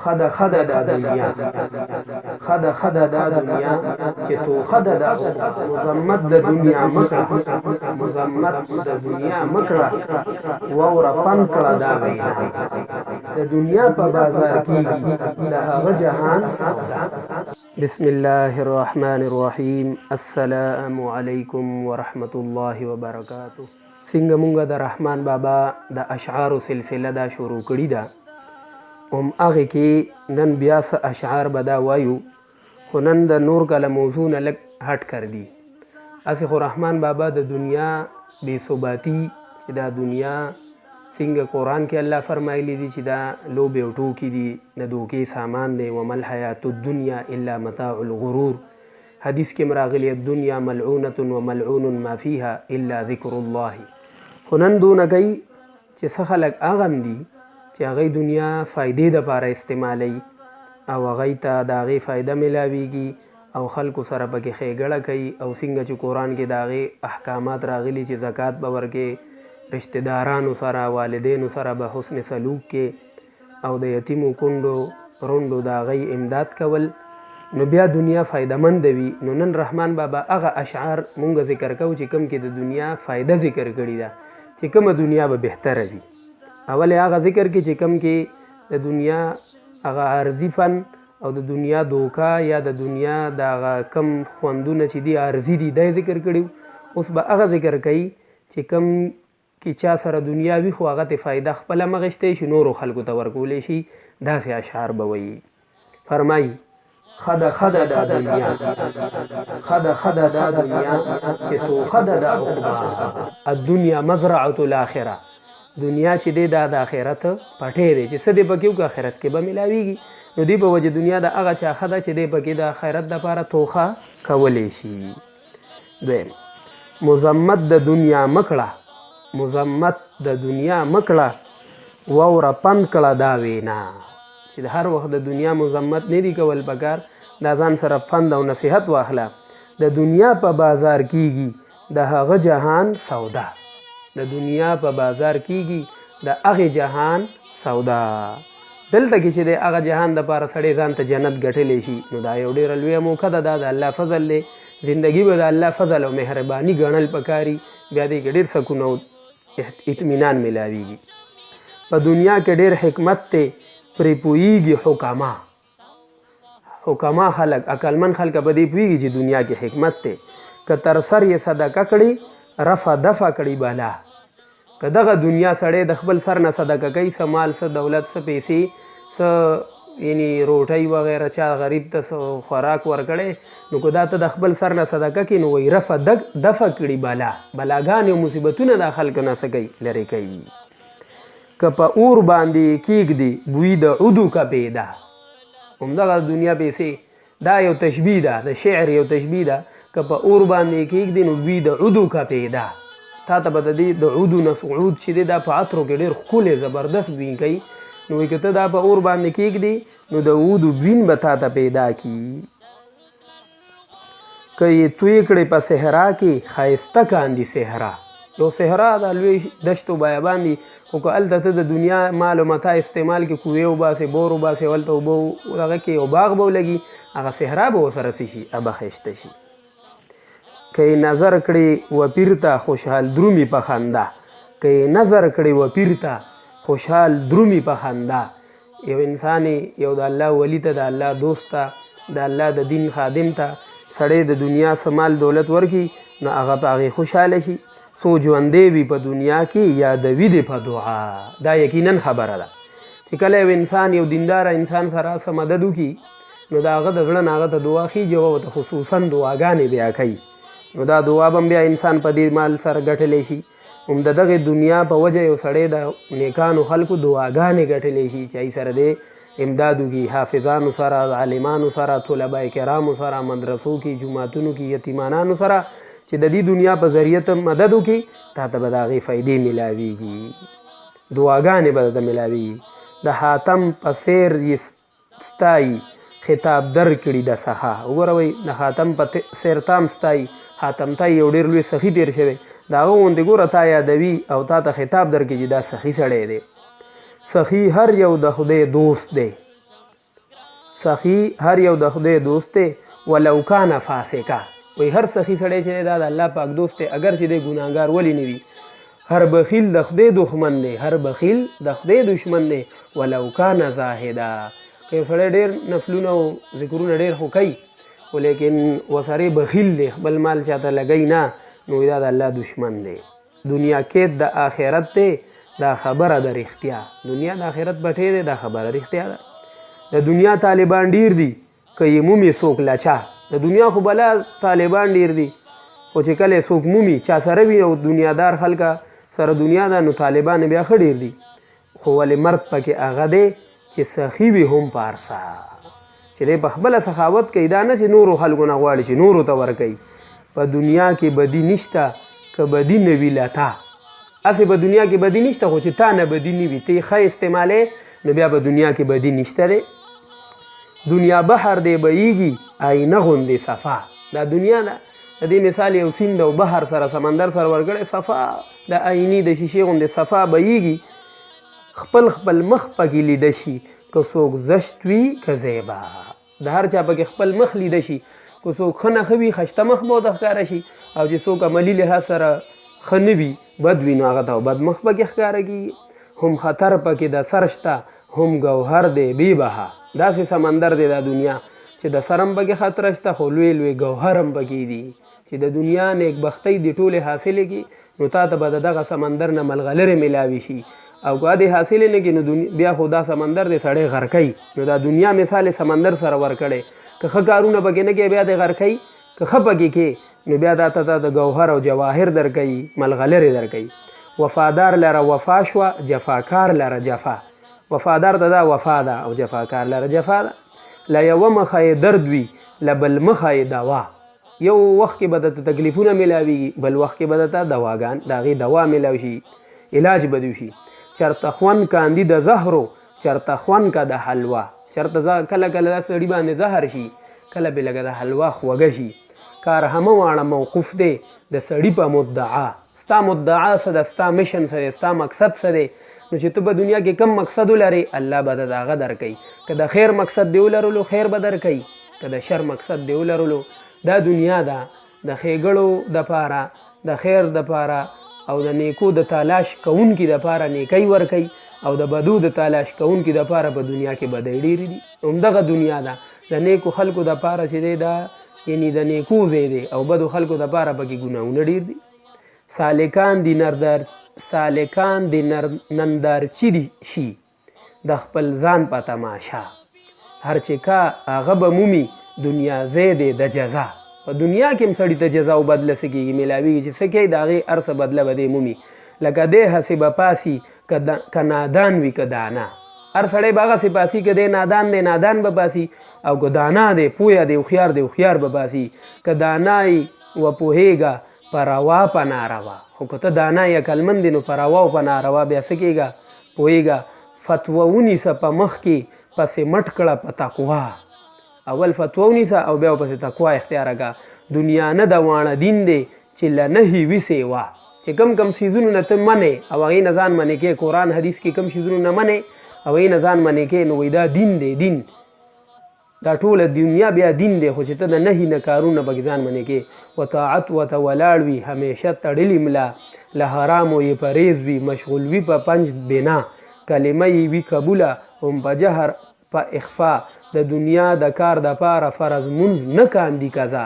خدا خدا دا دنیا خدا خدا دا دنیا چې تو خدا دا مزمت د دنیا مکړه مزمت د دنیا مکړه وور پن کړه دا وینا د دنیا په بازار کېږي د هغه جهان سودا. بسم الله الرحمن الرحیم. السلام علیکم ورحمت الله وبرکاته. څنګه مونږ د رحمان بابا د اشعارو سلسله دا شروع کړې ده، هغې کې نن بیا څه اشعار به دا وایو، خو نن د نور کله موضوع نه لږ هټ کر دي. هسې خو رحمان بابا د دنیا بې ثباتي چې دا دنیا څنګه قرآن کې الله فرمایلی دي چې دا لوبې او ټوکې دي، د دوکې سامان دی. وما الحیات الدنیا الا متاع الغرور. حدیث کې راغلی الدنیا ملعونة وملعون ما فیها الا ذکر الله. خو نن دونه کوي چې څه خلک هغه هم دي چې هغوی دنیا فایدې دپاره استعمالوي او هغوی ته د هغې فایده میلاویږي او خلکو سره پکې ښېګړه کوي، او څنګه چې قرآن کې د هغې احکامات راغلي چې زکات به ورکې، رشته دارانو سره والدینو سره به حسن سلوک کې، او د یتیمو کونډو رونډو د هغوی امداد کول، نو بیا دنیا فایدهمند وي. نو نن رحمان بابا هغه اشعار مونږ ذکر کوو چې کوم کې د دنیا فایده ذکر کړي ده، چې کومه دنیا به بهتره وي. اول هغه ذکر کې چې کوم کې د دنیا هغه عارضي فن او د دنیا دوکا یا د دنیا د هغه کم خوندونه چې دي عارضي دي دا ذکر کړي. اوس به هغه ذکر کوي چې کوم کې چا سره دنیا وي خو هغه ته فایده خپله مغشتی شي، نورو خلکو ته ورکولی شي. داسې اشعار به وایي. فرمایي خدا خدا دا دنیا خدا خدا دا دنیا چې تو خدا دا عقبا الدنیا مزرعة الاخره. دنیا چې دی دا د آخرت پټی دی چې څه دی پکې وکړه آخرت کې به میلاویږي. نو دی په وجه دنیا د هغه چا ښه ده چې دی پکې د آخرت دپاره توښه کولی شي. دویم مذمت د دنیا مکړه مذمت د دنیا مکړه واوره پند کړه دا وینا چې د هر وخت د دنیا مذمت نه دی کول پکار، دا ځان سره فند او نصیحت واخله. د دنیا په بازار کېږي د هغه جهان سودا. د دنیا په بازار کېږي د هغې جهان سودا. دلته کې چې د هغه جهان دپاره سړی ځان ته جنت ګټلی شي، نو دا یو ډېره لویه موقع ده. دا د الله فضل دی. زندګي به د الله فضل او مهرباني ګڼل پکاري، بیا دې کې ډېر سکون او اطمینان میلاویږي. په دنیا کې ډېر حکمت دی، پرې پوهیږي حکما خلک، عقلمند خلک په دې پوهیږي چې دنیا کې حکمت دی. که تر سر یې صدقه کړي رفع دفع کړي بلا. که دغه دنیا سړی د خپل سر نه صدقه کوي، څه مال څه دولت څه پیسې څه یعنی روټۍ وغیره چا غریب ته خوراک ورکړی، نو که دا ته د خپل سر نه صدقه کوي نو وایي رفع دفع کړي بلا. بلاګانې او مصیبتونه د خلکو نه څه کوي لرې کوي. که په اور باندې کېږدي بوی د عدو که پیدا. همدغه دنیا پیسې دا یو تشبیه ده، د شعر یو تشبیه ده. که په اور باندې کېږدي نو بوی د عدو که پیدا. تا ته به د دې د عدو نه عود چې دی دا په عطرو کې ډېر ښکلی زبردست بوی کوي، نو وایي که ته دا په اور باندې کېږدي نو د عودو بوین به تا ته پیدا کي. که یې توی کړې په صحرا کې ښایسته کاندي صحرا. یو صحرا دا لوی دشت و بیابان دي، خو که هلته ته د دنیا مال و متا استعمال کې کوې وباسې بور وباسې هلته اوبه دغه کې یو باغ به ولګي، هغه صحرا به ورسره څه شي ابه ښایسته شي. که یې نظر کړې و پیر ته خوشحال درومي په خندا. که یې نظر کړې و پیر ته خوشحال درومي په خندا. یو انسان یو د الله ولی ته، د الله دوست ته، د الله د دین خادم ته سړی د دنیا څه مال دولت ورکي، نو هغه په هغې خوشحاله شي. څو ژوندی وي په دنیا کې یادوي دې په دعا. دا یقینا خبره ده چې کله یو انسان یو دینداره انسان سره څه مدد وکړي، نو د هغه د زړه نه هغه ته دعا خیږي او ورته خصوصا دعاګانې بیا کوي. نو دا دعا به بیا انسان په دې مال سره ګټلی شي. هم د دغې دنیا په وجه یو سړی د نیکانو خلکو دعاګانې ګټلی شي چې ای سره دی امداد وکړي، حافظانو سره، عالمانو سره، طلباء کرامو سره، مدرسو کې، جوماتونو کې، یتیمانانو سره، چې د دې دنیا په ذریعه ته مدد وکړي، تا ته به د هغې فایدې میلاویږي، دعاګانې به درته میلاویږي. د حاتم په سیر یې ستایي خطاب در کړي د سخا. وګوره وایي د حاتم په سیر تام ستایي. حاتم ته یو ډېر لوی سخي تېر شوی، د هغه غوندې ګوره تا یادوي او تا ته خطاب درکړي چې دا سخي سړی دی. سخي هر یو د خدای دوست دی. سخی هر یو د خدای دوست دی ولو کان فاسقا وای هر سخی سړی چې دا د الله پاک دوست دی اگر چې د ګناهګار ولی نه وي هر بخیل د خدای دښمن دی هر بخیل د خدای دشمن دی ولو کان زاهدا که سړی ډېر نفلونه او ذکرونه ډېر خو کوي خو لیکن ورسره بخیل دی خپل مال چاته لګوي نه نو دا د الله دشمن دی دنیا کې د آخرت دی دا خبره د رښتیا دنیا د آخرت بټې دی دا خبره رښتیا ده د دنیا طالبان ډیر دي که یې مومي څوک لچا د دنیا خو بلا طالبان ډیر دي خو چې کله څوک مومي چا سره وي او دنیادار خلکه سره دنیا ده نو طالبان بیا ښه ډیر دي خو ولې مرد پکې هغه دی چې سخي وي هم پارسا چې دی په خپله سخاوت کوي دا نه چې نورو خلکو نه غواړي چې نورو ته ورکوي په دنیا کې بدي نشته که بدي نه وي له تا هسې په دنیا کې بدي نشته خو چې تا نه بدي نه وي ته یې ښه استعمالې نو بیا په دنیا کې بدي نشته دی دنیا بحر دی بهیږي آینه غوندې صفا دا دنیا ده د دې مثال یو سیند او بحر سره سمندر سره ورګړی صفا د آینې د شیشې غوندې صفا بهیږي خپل خپل مخ پکې لیده شي که څوک زشت وي که زیبا د هر چا پکې خپل مخ لیده شي که څوک ښه نښه وي ښایسته مخ به ورته ښکاره شي او چې څوک عملي لحاظ سره ښه نه وي بد وي نو هغه ته بد مخ پکې ښکاره کېږي هم خطر پکې د سر شته هم ګوهر دی بې بها داسې سمندر دی دا دنیا چې د سر هم پکې خطره شته خو لوی لوی ګوهر هم پکې دي چې د دنیا نیکبختۍ دې ټولې حاصلې کړي نو تا ته به د دغه سمندر نه ملغلرې میلاوي شي او که دې حاصلې نه کړي نو بیا خو دا سمندر دی سړی غرقوي نو دا دنیا مثال سمندر سره ورکړی که ښه کارونه پکې نه کوي بیا دې غرقوي که ښه پکې کې نو بیا دا ته د ګوهر او جواهر درکوي ملغلرې درکوي وفادار لره وفا شوه جفاکار لره جفا وفادار ته دا وفا ده او جفاکار لره جفا ده له یوه مخه یې درد وي له بل مخه یې دوا یو وخت کې به درته تکلیفونه میلاویږي بل وخت کې به درته دواګان د هغې دوا میلاو شي علاج به دې وشي چرته خوند کاندي د زهرو چرته خوند که د حلوا چرته کله کله دا سړي باندې زهر شي کله به لږه د حلوا خوږه شي کار همه واړه موقوف دی د سړي په مدعا ستا مدعا څه ده ستا مشن څه دی ستا مقصد څه دی نو چې ته په دنیا کې کم مقصد ولرې الله به د هغه درکوي که د خیر مقصد دی ولرلو خیر به درکوي که د شر مقصد دی ولرلو دا دنیا ده د ښېګړو دپاره د خیر دپاره او د نیکو د تلاش کوونکي دپاره نیکۍ ورکوي او د بدو د تلاش کوونکي دپاره په دنیا کې بدۍ ډېرې دي همدغه دنیا ده د نیکو خلکو دپاره چې دی دا یعنی د نیکو ځای دی او بدو خلکو دپاره پکې ګناهونه ډېر دي سالکان دی نندارچي دي شي د خپل ځان په تماشا هر چې کا هغه به مومي دنیا ځای دی د جزا په دنیا کې هم سړي ته جزا او بدله څه کېږي میلاویږي چې څه کوي د هغې هر څه بدله به دی مومي لکه دی هسې به پاسي که نادان وي که دانا هر سړی به هغسې پاسي که دی نادان دی نادان به پاسي او که دانا دی پویه دی هوښیار دی هوښیار به پاسي که دانا یي وپوهېږه په روا په ناروا خو که ته دانا یې عقلمند دی نو په روا او په ناروا بیا څه کېږه پوهېږه فتوه ونیسه په مخ کې پسې مټ کړه په تقوا اول فتوه ونیسه او بیا پسې تقوا اختیاره کړه دنیا نه د واڼه دین دی چې له نهي وي سیوا چې کم څیزونو نه ته منې او هغې نه ځان منې کې قرآن حدیث کې کم څیزونو نه منې او هغې نه ځان منې کې نو وایي دا دین دی دین دا ټوله دنیا بیا دین دی خو چې ته د نهي نه کارونه پکې ځان منې کې وطاعت ورته ولاړ وي همیشه تړلې ملا له حرامو یې پرهیز وي مشغول وي په پنج بنا کلمه یې وي قبوله هم په جهر په اخفا د دنیا د کار دپاره فرض منځ نه کاندي قضا